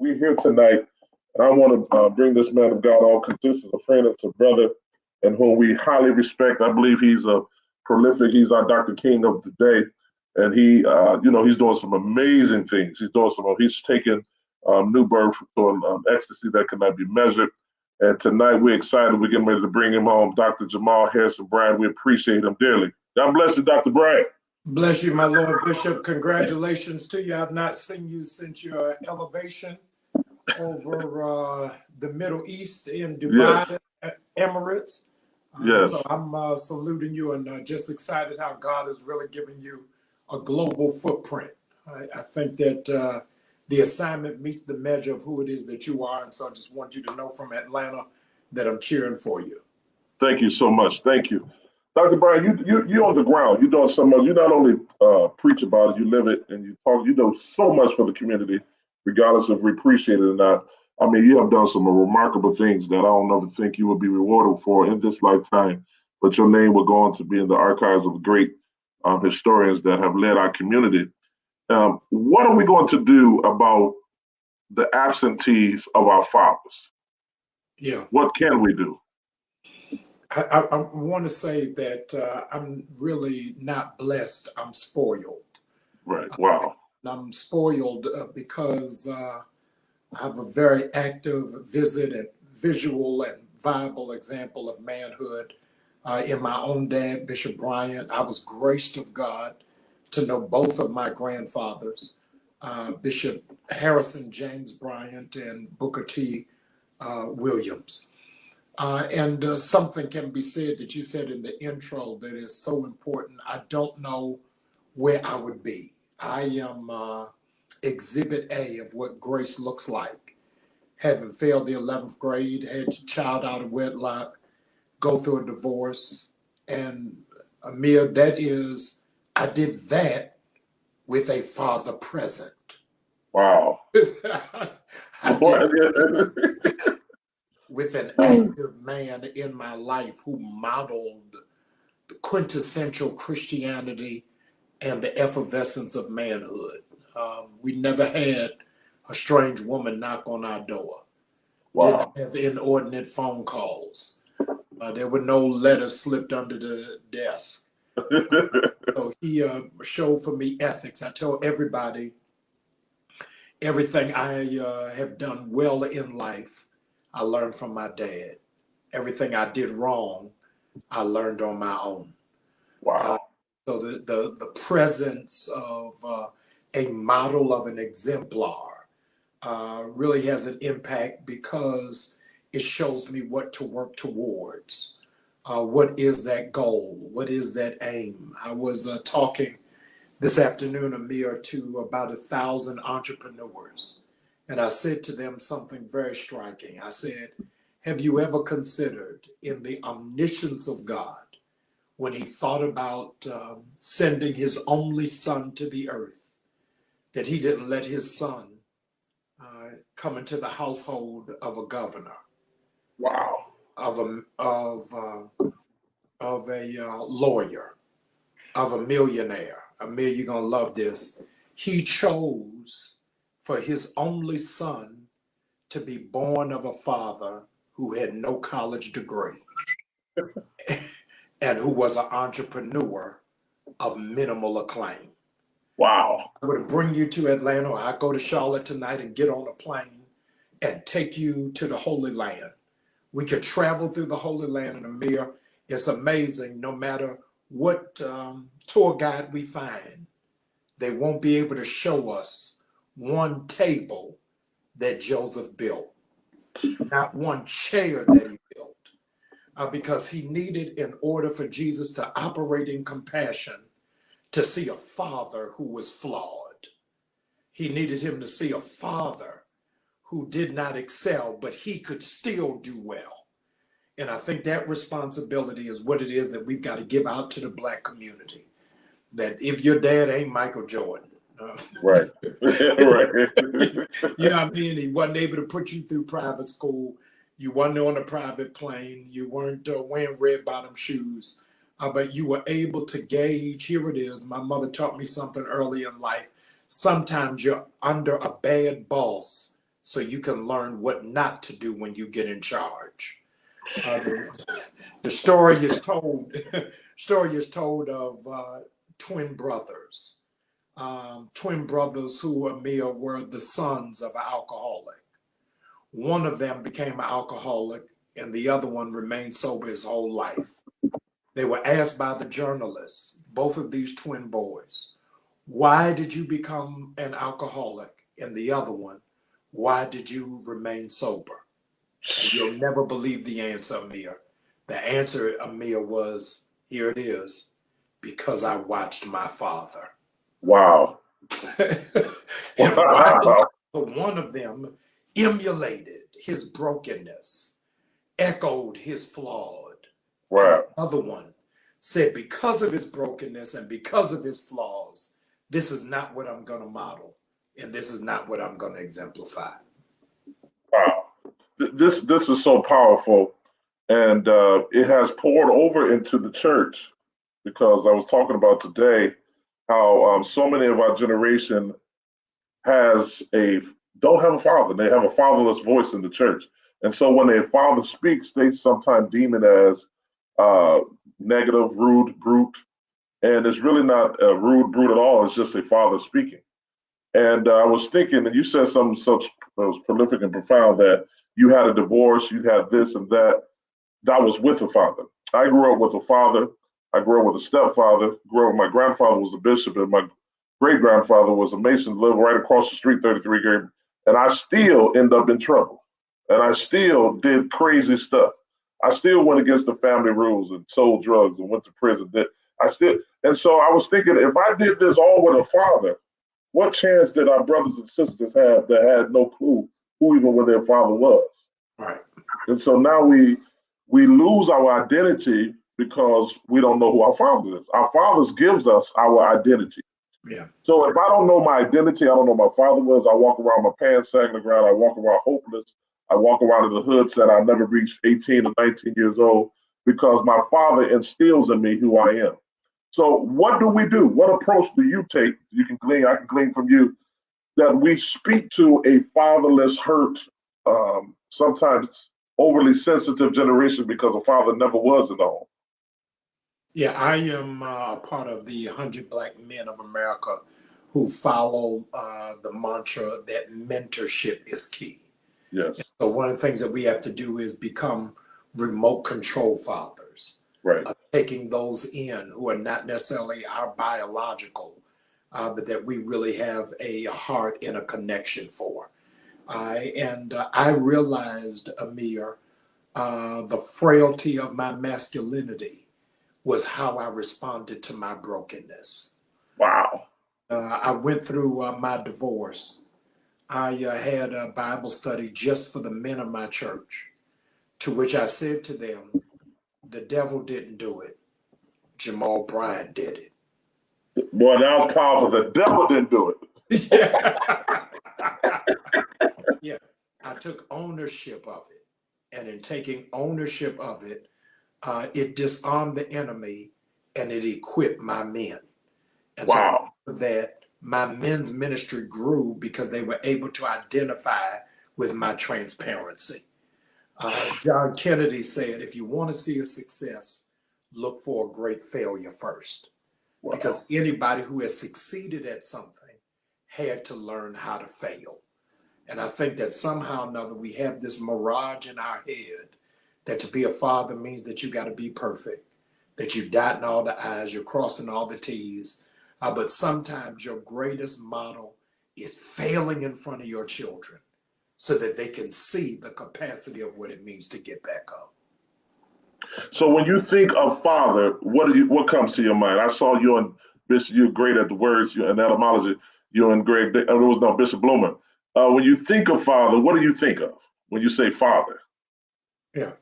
We're here tonight, and I want to bring this man of God on because this is a friend, it's a brother, and whom we highly respect. I believe he's a prolific. He's our Dr. King of the day, and he's doing some amazing things. He's taken new birth to ecstasy that cannot be measured. And tonight we're excited. We're getting ready to bring him home, Dr. Jamal Harrison Bryant. We appreciate him dearly. God bless you, Dr. Bryant. Bless you, my Lord Bishop. Congratulations to you. I've not seen you since your elevation over the Middle East in Dubai, yes. Emirates. Yes. So I'm saluting you and just excited how God has really given you a global footprint. I think that the assignment meets the measure of who it is that you are. And so I just want you to know from Atlanta that I'm cheering for you. Thank you so much. Thank you. Dr. Bryant, you're on the ground. You're doing so much. You not only preach about it, you live it, and you talk. You do so much for the community, regardless if we appreciate it or not. I mean, you have done some remarkable things that I don't ever think you will be rewarded for in this lifetime, but your name will go on to be in the archives of great historians that have led our community. What are we going to do about the absentees of our fathers? Yeah. What can we do? I want to say that I'm really not blessed. I'm spoiled. Right. Wow. I'm spoiled because I have a very active, visual and viable example of manhood in my own dad, Bishop Bryant. I was graced of God to know both of my grandfathers, Bishop Harrison James Bryant and Booker T. Williams. And something can be said that you said in the intro that is so important. I don't know where I would be. I am exhibit A of what grace looks like. Having failed the 11th grade, had a child out of wedlock, go through a divorce. And Amere, I did that with a father present. Wow. With an active man in my life who modeled the quintessential Christianity and the effervescence of manhood. We never had a strange woman knock on our door. Wow. Didn't have inordinate phone calls. There were no letters slipped under the desk. So he showed for me ethics. I tell everybody everything I have done well in life, I learned from my dad. Everything I did wrong, I learned on my own. Uh, Wow. so the presence of a model of an exemplar really has an impact because it shows me what to work towards. What is that goal? What is that aim? I was talking this afternoon, Amir, to about 1,000 entrepreneurs. And I said to them something very striking. I said, have you ever considered in the omniscience of God, when he thought about sending his only son to the earth, that he didn't let his son come into the household of a governor, Wow. of a lawyer, of a millionaire? Amir, you're gonna love this. He chose for his only son to be born of a father who had no college degree and who was an entrepreneur of minimal acclaim. Wow. I would bring you to Atlanta, or I go to Charlotte tonight and get on a plane and take you to the Holy Land. We could travel through the Holy Land in Amir. It's amazing. No matter what tour guide we find, they won't be able to show us one table that Joseph built, not one chair that he built, because he needed, in order for Jesus to operate in compassion, to see a father who was flawed. He needed him to see a father who did not excel, but he could still do well. And I think that responsibility is what it is that we've got to give out to the Black community. That if your dad ain't Michael Jordan, Right. Right. you know what I mean? He wasn't able to put you through private school. You wasn't on a private plane. You weren't wearing red bottom shoes. But you were able to gauge. Here it is. My mother taught me something early in life. Sometimes you're under a bad boss so you can learn what not to do when you get in charge. The story is told. Story is told of twin brothers. Twin brothers who Amir were the sons of an alcoholic. One of them became an alcoholic, and the other one remained sober his whole life. They were asked by the journalists, both of these twin boys, why did you become an alcoholic? And the other one, why did you remain sober? And you'll never believe the answer, Amir. The answer, Amir, was, here it is, because I watched my father. Wow. And watching, Wow. one of them emulated his brokenness, echoed his flawed. And Wow. the other one said, because of his brokenness and because of his flaws, this is not what I'm going to model. And this is not what I'm going to exemplify. Wow. This is so powerful. And it has poured over into the church because I was talking about today how so many of our generation don't have a father. They have a fatherless voice in the church. And so when a father speaks, they sometimes deem it as uh, negative, rude, brute. And it's really not a rude, brute at all. It's just a father speaking. And I was thinking, and you said something such that was prolific and profound that you had a divorce, you had this and that. That was with a father. I grew up with a father. I grew up with a stepfather. Grew up, my grandfather was a bishop, and my great grandfather was a mason, lived right across the street, 33 Gary. And I still end up in trouble. And I still did crazy stuff. I still went against the family rules and sold drugs and went to prison. And so I was thinking, if I did this all with a father, what chance did our brothers and sisters have that had no clue who even what their father was? Right. And so now we lose our identity because we don't know who our father is. Our fathers gives us our identity. Yeah. So if I don't know my identity, I don't know my father was, I walk around my pants sagging the ground, I walk around hopeless, I walk around in the hood saying I'll never reach 18 or 19 years old because my father instills in me who I am. So what do we do? What approach do you take? I can glean from you that we speak to a fatherless, hurt, sometimes overly sensitive generation because a father never was in the home. Yeah, I am part of the 100 Black Men of America who follow the mantra that mentorship is key. Yes. So one of the things that we have to do is become remote control fathers, Right. taking those in who are not necessarily our biological, but that we really have a heart and a connection for. And I realized, Amir, the frailty of my masculinity was how I responded to my brokenness. Wow. I went through my divorce. I had a Bible study just for the men of my church, to which I said to them, the devil didn't do it. Jamal Bryant did Boy, that was powerful. The devil didn't do it. Yeah. Yeah. I took ownership of it. And in taking ownership of it, it disarmed the enemy and it equipped my men. And so Wow. that my men's ministry grew because they were able to identify with my transparency. John Kennedy said, if you want to see a success, look for a great failure first. Wow. Because anybody who has succeeded at something had to learn how to fail. And I think that somehow or another we have this mirage in our head that to be a father means that you got to be perfect, that you're dotting all the I's, you're crossing all the T's. But sometimes your greatest model is failing in front of your children so that they can see the capacity of what it means to get back up. So when you think of father, what comes to your mind? I saw you and Bishop. You're great at the words. You and etymology. You and Greg. There was no Bishop Blumen. When you think of father, what do you think of when you say father? Yeah.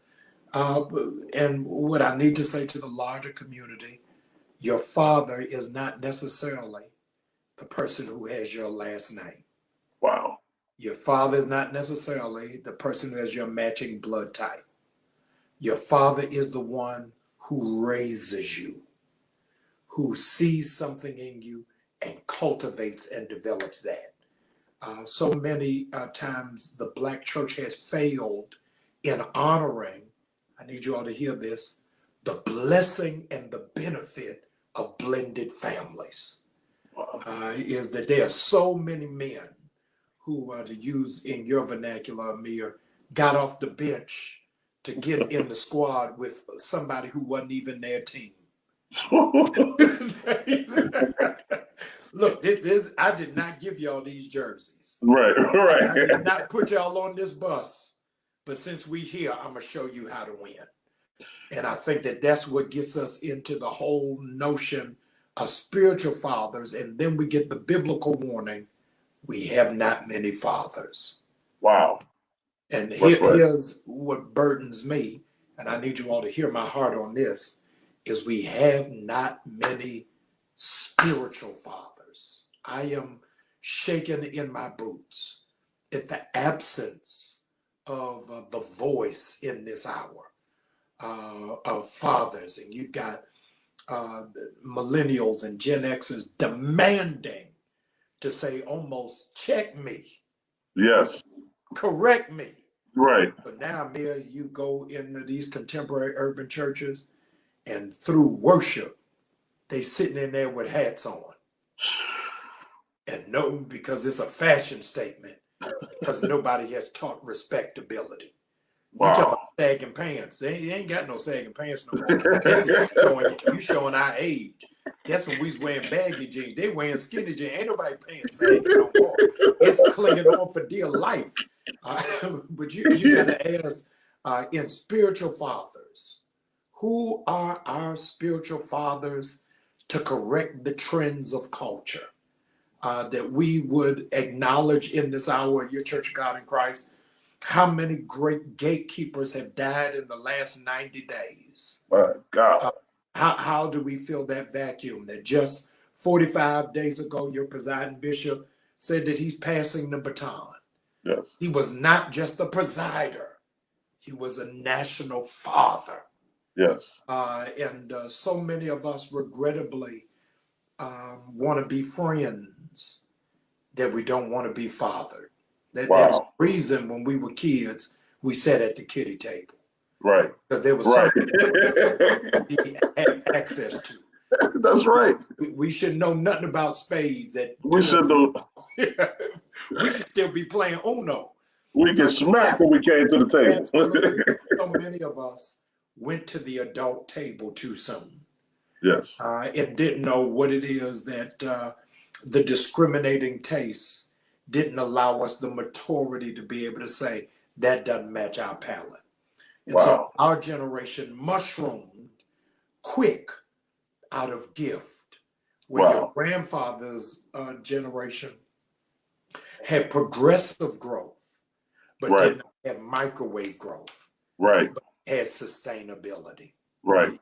And what I need to say to the larger community, your father is not necessarily the person who has your last name. Wow. Your father is not necessarily the person who has your matching blood type. Your father is the one who raises you, who sees something in you and cultivates and develops that. So many times the Black church has failed in honoring, I need you all to hear this, the blessing and the benefit of blended families. Wow. Is that there are so many men who, to use in your vernacular, Amir, got off the bench to get in the squad with somebody who wasn't even their team. Look, I did not give y'all these jerseys. Right. Right. I did not put y'all on this bus. But since we here, I'm going to show you how to win. And I think that that's what gets us into the whole notion of spiritual fathers. And then we get the biblical warning, we have not many fathers. Wow. And That's right. here's what burdens me, and I need you all to hear my heart on this, is we have not many spiritual fathers. I am shaken in my boots at the absence of the voice in this hour of fathers. And you've got millennials and Gen Xers demanding to say almost, check me, Yes. correct me. Right. But now, Mia, you go into these contemporary urban churches, and through worship, they sitting in there with hats on. And no, because it's a fashion statement, because nobody has taught respectability. You talking about Wow. sagging pants. They ain't got no sagging pants no more. This is showing our age. That's when we was wearing baggy jeans. They wearing skinny jeans. Ain't nobody pants sagging no more. It's clinging on for dear life. But you got to ask in spiritual fathers, who are our spiritual fathers to correct the trends of culture that we would acknowledge in this hour, your Church of God in Christ? How many great gatekeepers have died in the last 90 days? My God. How do we fill that vacuum that just 45 days ago, your presiding bishop said that he's passing the baton? Yes. He was not just a presider, he was a national father. Yes. And so many of us regrettably want to be friends that we don't want to be fathered. There's a reason when we were kids, we sat at the kiddie table. Right. Because there was Right. something we have access to. That's right. We should know nothing about spades at We 2 should do. We should still be playing Uno. We get smacked when we came to the table. Absolutely. So many of us went to the adult table too soon. Yes. And didn't know what it is that the discriminating taste didn't allow us the maturity to be able to say that doesn't match our palate. And so our generation mushroomed quick out of gift, where your grandfather's generation had progressive growth, but did not have microwave growth. Right. But had sustainability. Right.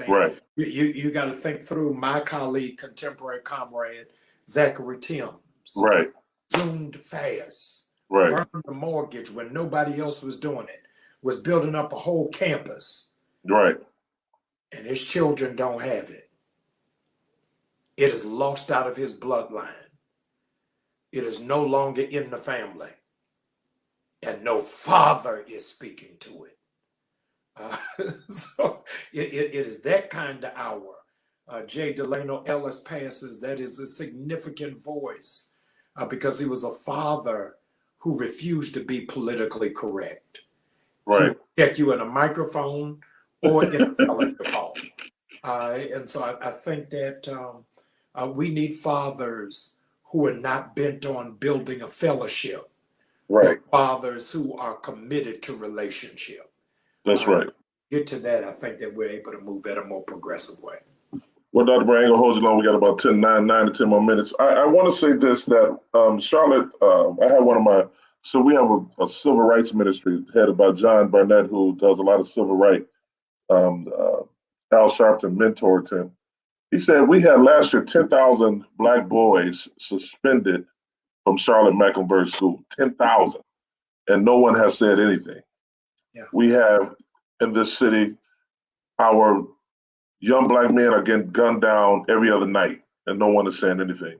Right. You got to think through my colleague, contemporary comrade, Zachary Timms. Right. Zoomed fast. Right. Burned the mortgage when nobody else was doing it. Was building up a whole campus. Right. And his children don't have it. It is lost out of his bloodline. It is no longer in the family. And no father is speaking to it. So it is that kind of hour. J. Delano Ellis passes. That is a significant voice because he was a father who refused to be politically correct. Right. He would check you in a microphone or in a fellowship hall. And so I think that we need fathers who are not bent on building a fellowship. Right. But fathers who are committed to relationship. That's right. Get to that, I think that we're able to move at a more progressive way. Well, Dr. Bryant, I ain't gonna hold you long. We got about 9 to 10 more minutes. I want to say this, that Charlotte, I had one of my, so we have a civil rights ministry headed by John Barnett, who does a lot of civil rights. Al Sharpton mentored him. He said we had last year 10,000 Black boys suspended from Charlotte Mecklenburg School, 10,000, and no one has said anything. Yeah. We have in this city, our young Black men are getting gunned down every other night, and no one is saying anything.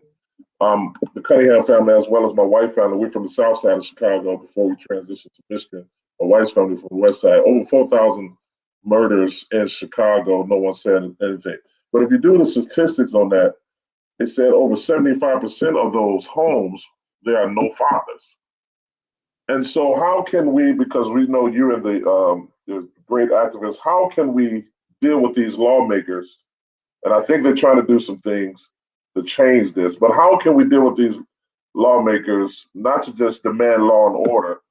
The Cunningham family, as well as my wife's family, we're from the south side of Chicago before we transitioned to Michigan. My wife's family from the west side, over 4,000 murders in Chicago, no one said anything. But if you do the statistics on that, it said over 75% of those homes, there are no fathers. And so how can we, because we know you're in the great activists, how can we deal with these lawmakers? And I think they're trying to do some things to change this, but how can we deal with these lawmakers, not to just demand law and order,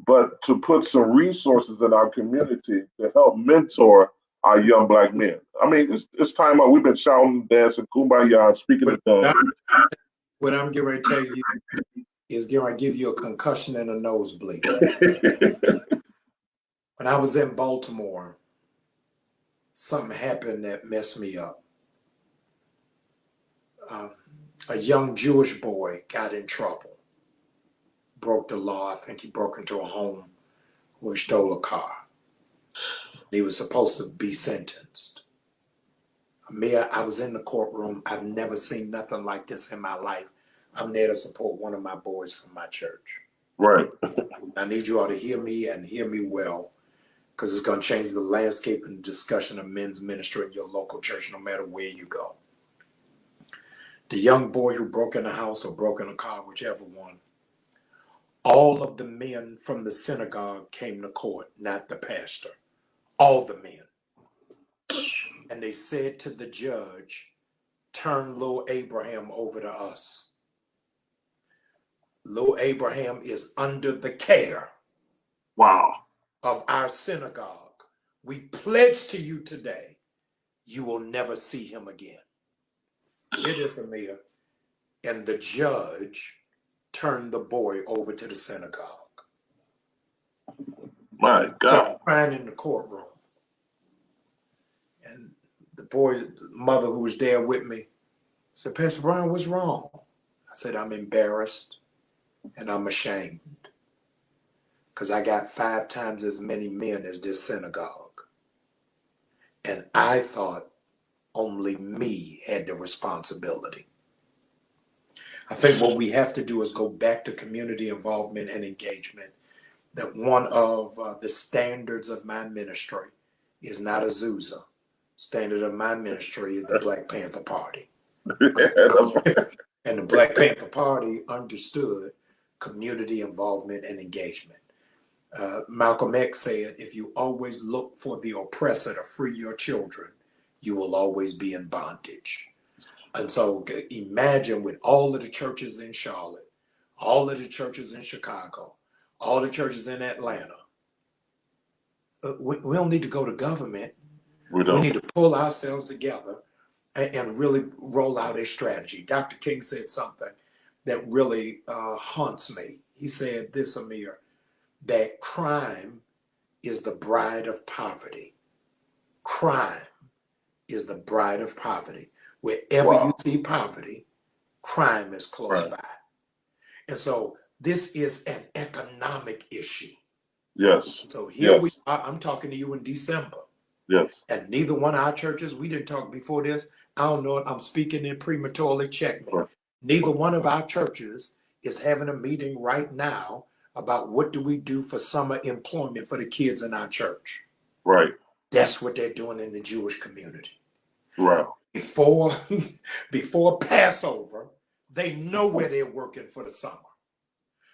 but to put some resources in our community to help mentor our young Black men? I mean, it's time out. We've been shouting, dancing, kumbaya, speaking in tongues. What I'm getting ready to tell you is going to give you a concussion and a nosebleed. When I was in Baltimore, something happened that messed me up. A young Jewish boy got in trouble, broke the law. I think he broke into a home where he stole a car. He was supposed to be sentenced. Amere, I was in the courtroom. I've never seen nothing like this in my life. I'm there to support one of my boys from my church. Right. I need you all to hear me and hear me well, because it's going to change the landscape and discussion of men's ministry in your local church, no matter where you go. The young boy who broke in a house or broke in a car, whichever one, all of the men from the synagogue came to court, not the pastor. All the men. And they said to the judge, turn little Abraham over to us. Little Abraham is under the care of our synagogue. We pledge to you today, you will never see him again. It is Amere. And the judge turned the boy over to the synagogue. My God. Crying in the courtroom. And the boy's mother, who was there with me, said, Pastor Brian, what's wrong? I said, I'm embarrassed and I'm ashamed, because I got 5 times as many men as this synagogue. And I thought only me had the responsibility. I think what we have to do is go back to community involvement and engagement that one of the standards of my ministry is not Azusa. Standard of my ministry is the Black Panther Party. And the Black Panther Party understood community involvement and engagement. Malcolm X said, if you always look for the oppressor to free your children, you will always be in bondage. And so imagine with all of the churches in Charlotte, all of the churches in Chicago, all the churches in Atlanta, we don't need to go to government. We need to pull ourselves together and really roll out a strategy. Dr. King said something that really haunts me. He said this, Amere, that crime is the bride of poverty. Crime is the bride of poverty. Wherever you see poverty, crime is close by. And so this is an economic issue. Yes. So here we are, I'm talking to you in December. Yes. And neither one of our churches, we didn't talk before this. I don't know it. I'm speaking in prematurely, check me. Neither one of our churches is having a meeting right now about what do we do for summer employment for the kids in our church. Right. That's what they're doing in the Jewish community. Right. Before Passover, they know where they're working for the summer.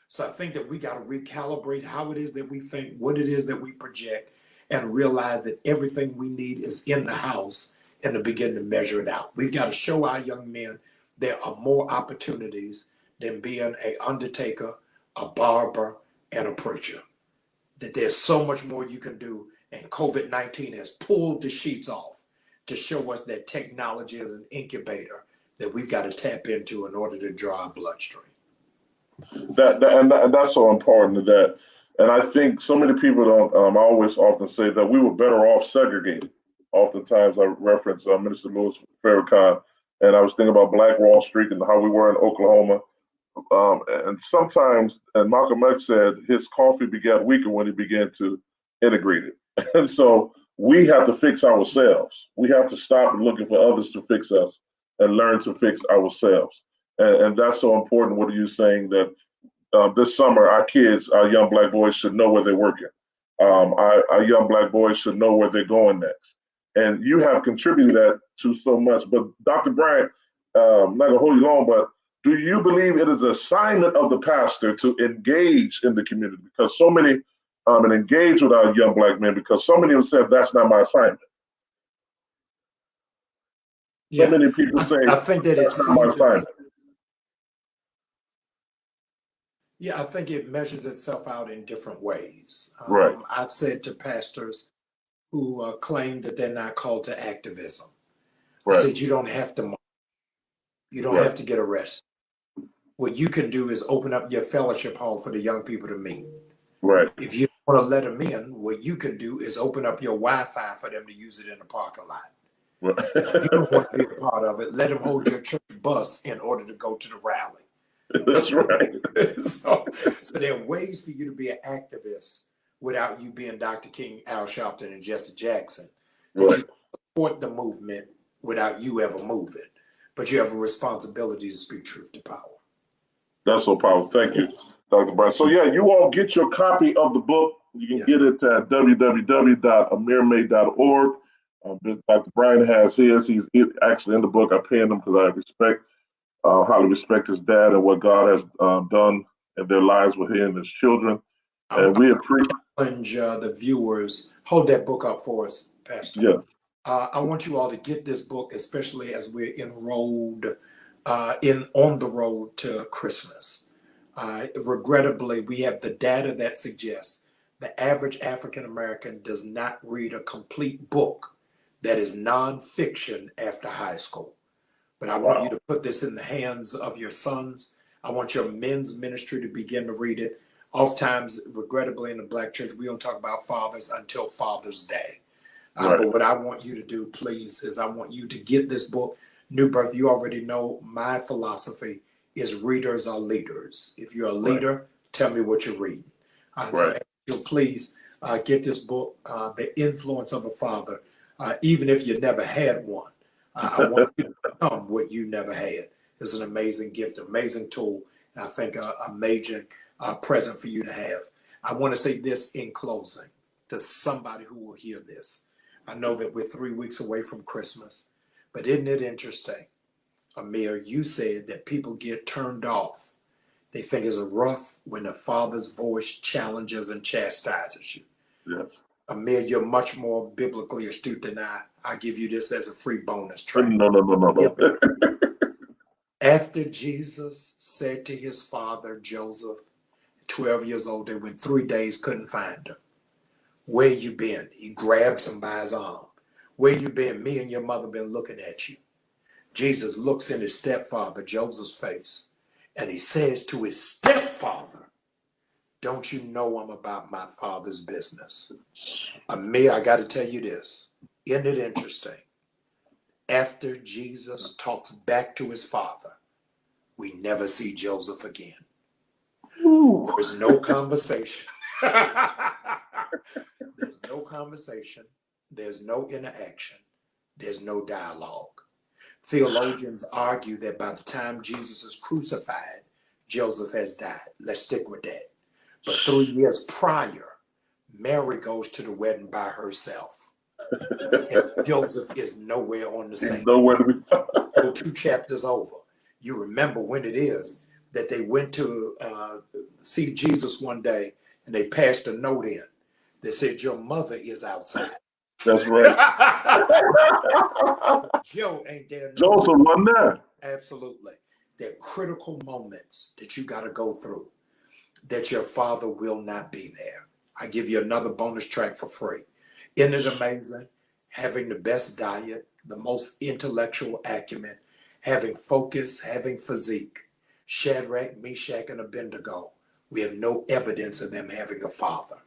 So I think that we got to recalibrate how it is that we think, what it is that we project, and realize that everything we need is in the house and to begin to measure it out. We've got to show our young men there are more opportunities than being an undertaker, a barber, and a preacher. That there's so much more you can do, and COVID-19 has pulled the sheets off to show us that technology is an incubator that we've got to tap into in order to draw our bloodstream. That's so important to that. And I think so many people don't, I always often say that we were better off segregated. Oftentimes I reference Minister Louis Farrakhan, and I was thinking about Black Wall Street and how we were in Oklahoma. And sometimes, and Malcolm X said, his coffee began weaker when he began to integrate it. And so we have to fix ourselves. We have to stop looking for others to fix us and learn to fix ourselves. And that's so important. What are you saying that this summer, our kids, our young Black boys should know where they're working. Our young Black boys should know where they're going next. And you have contributed that to so much. But Dr. Bryant, I'm not gonna hold you long, but do you believe it is an assignment of the pastor to engage in the community? Because so many, and engage with our young Black men, because so many have said, that's not my assignment. Yeah. So many people say, I think that it's not my assignment. Yeah, I think it measures itself out in different ways. Right. I've said to pastors who claim that they're not called to activism, I said, you don't have to march. You don't have to get arrested. What you can do is open up your fellowship hall for the young people to meet. Right. If you don't want to let them in, what you can do is open up your Wi-Fi for them to use it in the parking lot. You don't want to be a part of it. Let them hold your church bus in order to go to the rally. That's right. So there are ways for you to be an activist without you being Dr. King, Al Sharpton, and Jesse Jackson. That you support the movement without you ever moving. But you have a responsibility to speak truth to power. That's so powerful. Thank you, Dr. Bryant. So yeah, you all get your copy of the book. You can get it at www.ameremay.org. Dr. Bryant has his. He's actually in the book. I penned him because I highly respect his dad and what God has done in their lives with him and his children. And we appreciate the viewers. Hold that book up for us, Pastor. Yeah. I want you all to get this book, especially as we're enrolled on the road to Christmas. Regrettably, we have the data that suggests the average African American does not read a complete book that is nonfiction after high school. But I want you to put this in the hands of your sons. I want your men's ministry to begin to read it. Oftentimes, regrettably, in the Black church, we don't talk about fathers until Father's Day. But what I want you to do, please, is I want you to get this book. New Birth, you already know my philosophy is readers are leaders. If you're a leader, tell me what you're reading. So you'll please get this book, The Influence of a Father, even if you never had one. I want you to become what you never had. It's an amazing gift, amazing tool, and I think a major present for you to have. I want to say this in closing to somebody who will hear this. I know that we're 3 weeks away from Christmas, but isn't it interesting? Amere, you said that people get turned off. They think it's rough when the father's voice challenges and chastises you. Yes. Amere, you're much more biblically astute than I. I give you this as a free bonus track. No. After Jesus said to his father, Joseph, 12 years old, they went 3 days, couldn't find him. Where you been? He grabs him by his arm. Where you been? Me and your mother been looking at you. Jesus looks in his stepfather, Joseph's face, and he says to his stepfather, don't you know I'm about my father's business? Amere, I got to tell you this. Isn't it interesting? After Jesus talks back to his father, we never see Joseph again. Ooh. There's no conversation. There's no conversation. There's no interaction. There's no dialogue. Theologians argue that by the time Jesus is crucified, Joseph has died. Let's stick with that. But 3 years prior, Mary goes to the wedding by herself. And Joseph is nowhere on the scene. Nowhere to be found. So 2 chapters over. You remember when it is that they went to see Jesus one day and they passed a note in that said, your mother is outside. That's right. Joe ain't there. Joseph wasn't there. Absolutely. There are critical moments that you got to go through that your father will not be there. I give you another bonus track for free. Isn't it amazing? Having the best diet, the most intellectual acumen, having focus, having physique. Shadrach, Meshach, and Abednego, we have no evidence of them having a father.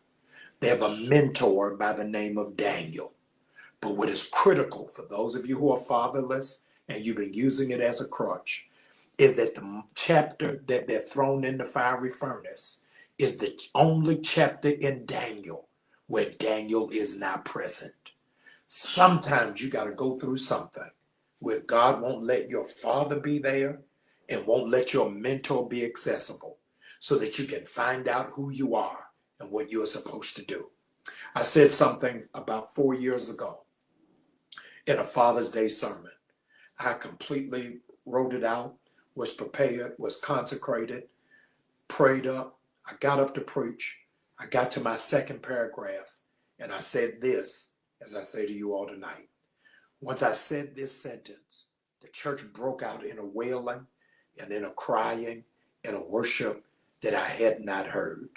They have a mentor by the name of Daniel. But what is critical for those of you who are fatherless and you've been using it as a crutch is that the chapter that they're thrown in the fiery furnace is the only chapter in Daniel where Daniel is not present. Sometimes you got to go through something where God won't let your father be there and won't let your mentor be accessible so that you can find out who you are and what you're supposed to do. I said something about 4 years ago in a Father's Day sermon. I completely wrote it out, was prepared, was consecrated, prayed up. I got up to preach. I got to my second paragraph, and I said this, as I say to you all tonight. Once I said this sentence, the church broke out in a wailing and in a crying and a worship that I had not heard.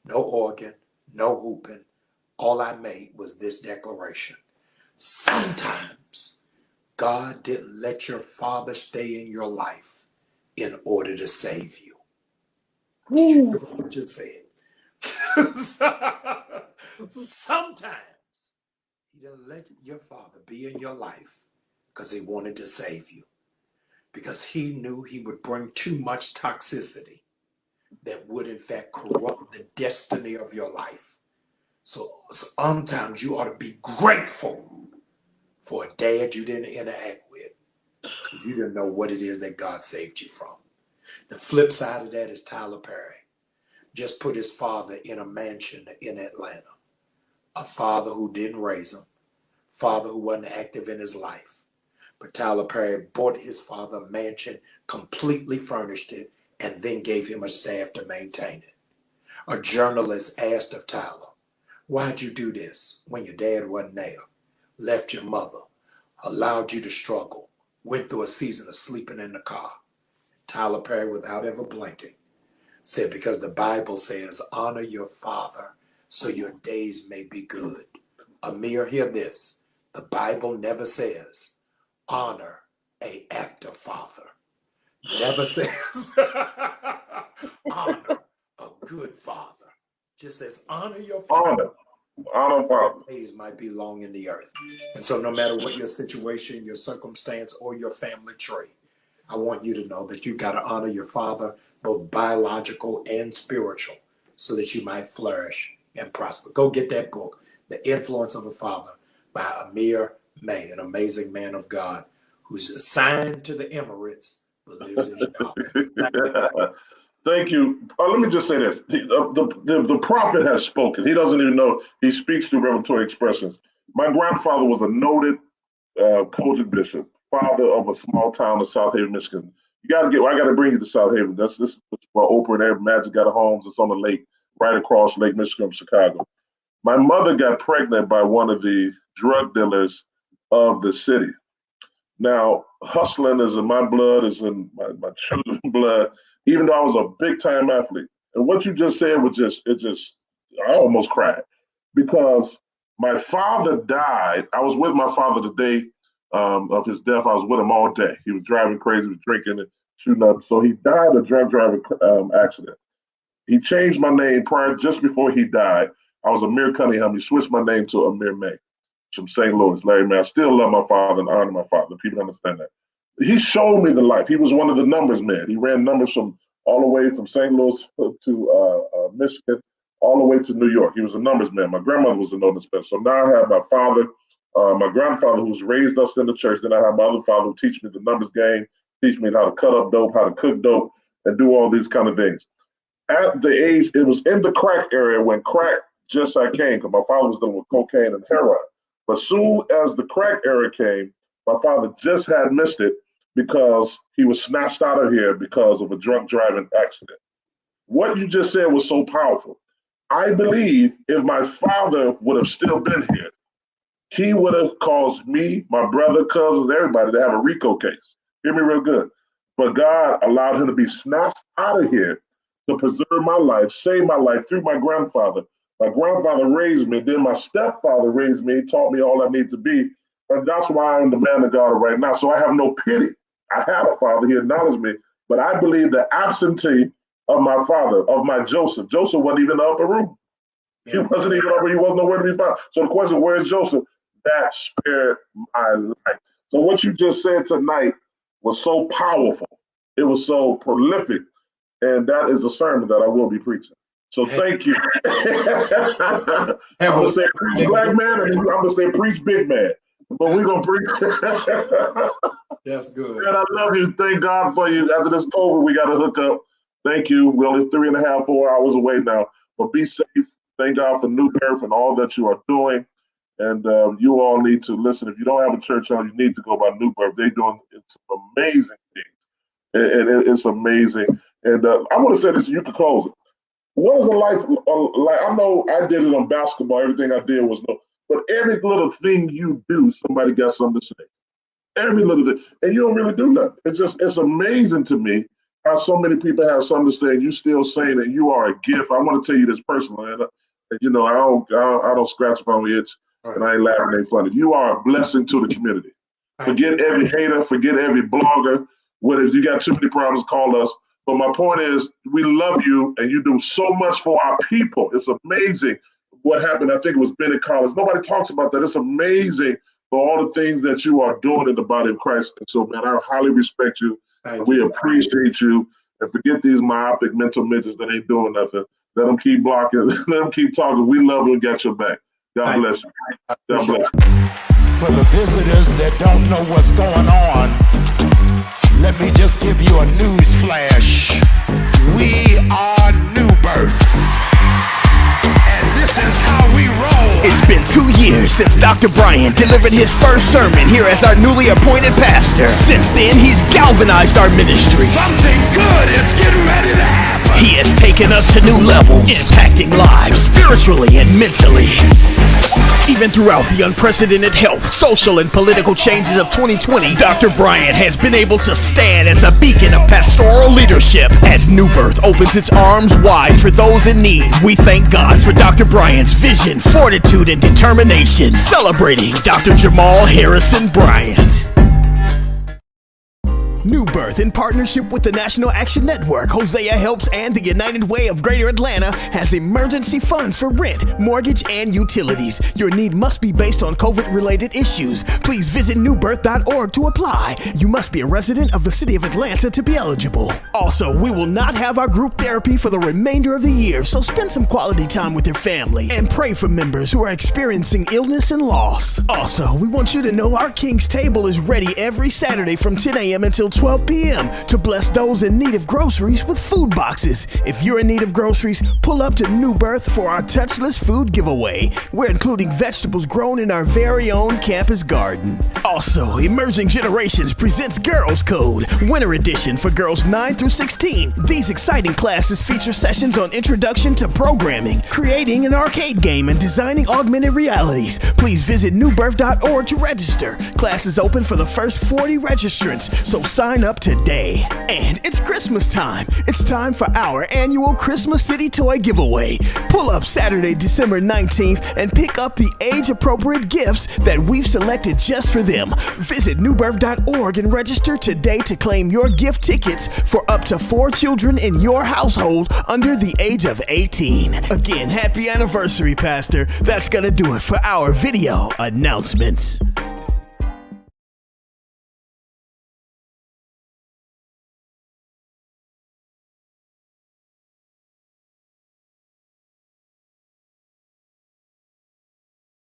No organ, no whooping. All I made was this declaration. Sometimes God didn't let your father stay in your life in order to save you. Did you hear what I just said? Sometimes he didn't let your father be in your life because he wanted to save you. Because he knew he would bring too much toxicity that would in fact corrupt the destiny of your life. So sometimes you ought to be grateful for a dad you didn't interact with because you didn't know what it is that God saved you from. The flip side of that is Tyler Perry. Just put his father in a mansion in Atlanta. A father who didn't raise him. Father who wasn't active in his life. But Tyler Perry bought his father a mansion, completely furnished it, and then gave him a staff to maintain it. A journalist asked of Tyler, why'd you do this when your dad wasn't there? Left your mother, allowed you to struggle, went through a season of sleeping in the car. Tyler Perry, without ever blinking, said, because the Bible says, honor your father so your days may be good. Amere, hear this. The Bible never says, honor an active father. Never says, honor a good father. Just says, honor your father. Honor father. Your days might be long in the earth. And so no matter what your situation, your circumstance, or your family tree, I want you to know that you've got to honor your father, both biological and spiritual, so that you might flourish and prosper. Go get that book, The Influence of a Father by Amere, an amazing man of God who's assigned to the Emirates but lives in Chicago. Thank you. Let me just say this. The prophet has spoken. He doesn't even know. He speaks through revelatory expressions. My grandfather was a noted Kojic bishop, father of a small town in South Haven, Michigan. I got to bring you to South Haven. This is where Oprah and Air Magic got a homes. It's on the lake, right across Lake Michigan from Chicago. My mother got pregnant by one of the drug dealers of the city. Now, hustling is in my blood, is in my children's blood, even though I was a big time athlete. And what you just said was I almost cried because my father died. I was with my father the day of his death. I was with him all day. He was driving crazy, he was drinking and shooting up. So he died in a drunk driving accident. He changed my name just before he died. I was Amere Cunningham. He switched my name to Amere May from St. Louis. Larry May. I still love my father and honor my father. People understand that. He showed me the life. He was one of the numbers men. He ran numbers from all the way from St. Louis to Michigan, all the way to New York. He was a numbers man. My grandmother was a numbers man. So now I have my father, my grandfather who's raised us in the church. Then I have my other father who teach me the numbers game, teach me how to cut up dope, how to cook dope, and do all these kind of things. At the age, it was in the crack area when crack just came, because my father was dealing with cocaine and heroin. But soon as the crack era came, my father just had missed it because he was snatched out of here because of a drunk driving accident. What you just said was so powerful. I believe if my father would have still been here, he would have caused me, my brother, cousins, everybody to have a RICO case. Hear me real good. But God allowed him to be snatched out of here to preserve my life, save my life through my grandfather. My grandfather raised me, then my stepfather raised me, taught me all I need to be. And that's why I'm the man of God right now. So I have no pity. I have a father, he acknowledged me. But I believe the absentee of my father, of my Joseph wasn't even in the upper room. He wasn't even up, he wasn't nowhere to be found. So the question, where is Joseph? That spared my life. So what you just said tonight was so powerful. It was so prolific. And that is a sermon that I will be preaching. So thank you. I'm going to say preach black man, and I'm going to say preach big man. But we're going to preach. That's good. Man, I love you. Thank God for you. After this COVID, we got to hook up. Thank you. We're only 3.5, 4 hours away now. But be safe. Thank God for New Birth and all that you are doing. And you all need to listen. If you don't have a church on, you need to go by New Birth. They're doing some amazing things. And it's amazing. And I want to say this, you can close it. What is a life like? I know I did it on basketball. Everything I did was no, but every little thing you do, somebody got something to say. Every little thing, and you don't really do nothing. It's amazing to me how so many people have something to say, and you still saying that you are a gift. I want to tell you this personally, and you know I don't scratch my own itch, and I ain't laughing, ain't funny. You are a blessing to the community. Forget every hater, forget every blogger. If you got too many problems, call us. But my point is, we love you, and you do so much for our people. It's amazing what happened. I think it was Bennett College. Nobody talks about that. It's amazing for all the things that you are doing in the body of Christ. And so, man, I highly respect you. We appreciate you. And forget these myopic mental midgets that ain't doing nothing. Let them keep blocking. Let them keep talking. We love you and got your back. God bless you. God bless you. For the visitors that don't know what's going on, let me just give you a news flash. We are New Birth. And this is how we roll. It's been 2 years since Dr. Bryant delivered his first sermon here as our newly appointed pastor. Since then, he's galvanized our ministry. Something good is getting ready to happen. He has taken us to new levels, impacting lives spiritually and mentally. Even throughout the unprecedented health, social, and political changes of 2020, Dr. Bryant has been able to stand as a beacon of pastoral leadership. As New Birth opens its arms wide for those in need, we thank God for Dr. Bryant's vision, fortitude, and determination. Celebrating Dr. Jamal Harrison Bryant. New Birth, in partnership with the National Action Network, Hosea Helps, and the United Way of Greater Atlanta, has emergency funds for rent, mortgage, and utilities. Your need must be based on COVID-related issues. Please visit newbirth.org to apply. You must be a resident of the city of Atlanta to be eligible. Also, we will not have our group therapy for the remainder of the year, so spend some quality time with your family and pray for members who are experiencing illness and loss. Also, we want you to know our King's Table is ready every Saturday from 10 a.m. until 12 p.m. to bless those in need of groceries with food boxes. If you're in need of groceries, pull up to New Birth for our touchless food giveaway. We're including vegetables grown in our very own campus garden. Also, Emerging Generations presents Girls Code, Winter Edition for girls 9 through 16. These exciting classes feature sessions on introduction to programming, creating an arcade game, and designing augmented realities. Please visit newbirth.org to register. Class is open for the first 40 registrants, so sign up today. And it's Christmas time. It's time for our annual Christmas City Toy Giveaway. Pull up Saturday, December 19th and pick up the age-appropriate gifts that we've selected just for them. Visit newbirth.org and register today to claim your gift tickets for up to 4 children in your household under the age of 18. Again, happy anniversary, Pastor. That's gonna do it for our video announcements.